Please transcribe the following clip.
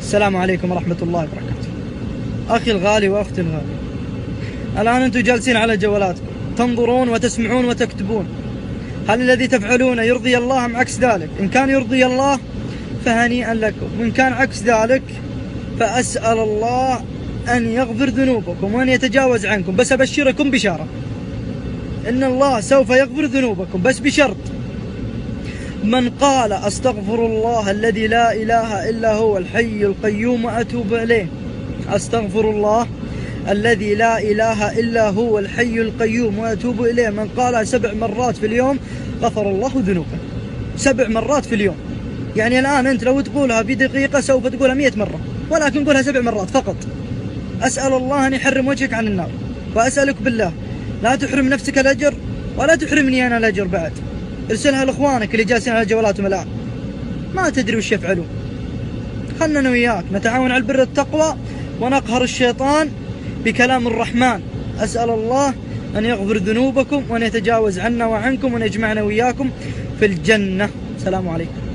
السلام عليكم ورحمة الله وبركاته. أخي الغالي وأختي الغالي، الآن أنتم جالسين على جوالاتكم تنظرون وتسمعون وتكتبون. هل الذي تفعلونه يرضي الله أم عكس ذلك؟ إن كان يرضي الله فهنيئا لكم، وإن كان عكس ذلك فأسأل الله أن يغفر ذنوبكم وأن يتجاوز عنكم. بس أبشركم بشارة، إن الله سوف يغفر ذنوبكم، بس بشرط: من قال أستغفر الله الذي لا إله إلا هو الحي القيوم وأتوب إليه، أستغفر الله الذي لا إله إلا هو الحي القيوم وأتوب إليه، من قالها 7 مرات في اليوم غفر الله ذنوبه. 7 مرات في اليوم، يعني الآن أنت لو تقولها في دقيقة سوف تقولها 100 مرة، ولكن قولها 7 مرات فقط. أسأل الله أن يحرم وجهك عن النار، وأسألك بالله لا تحرم نفسك الأجر ولا تحرمني أنا الأجر بعد. ارسلها لإخوانك اللي جالسين على جوالاتهم الآن، ما تدري وش يفعلون. خلنا أنا وياك نتعاون على البر والتقوى ونقهر الشيطان بكلام الرحمن. أسأل الله أن يغفر ذنوبكم وأن يتجاوز عنا وعنكم وأن يجمعنا وياكم في الجنة. السلام عليكم.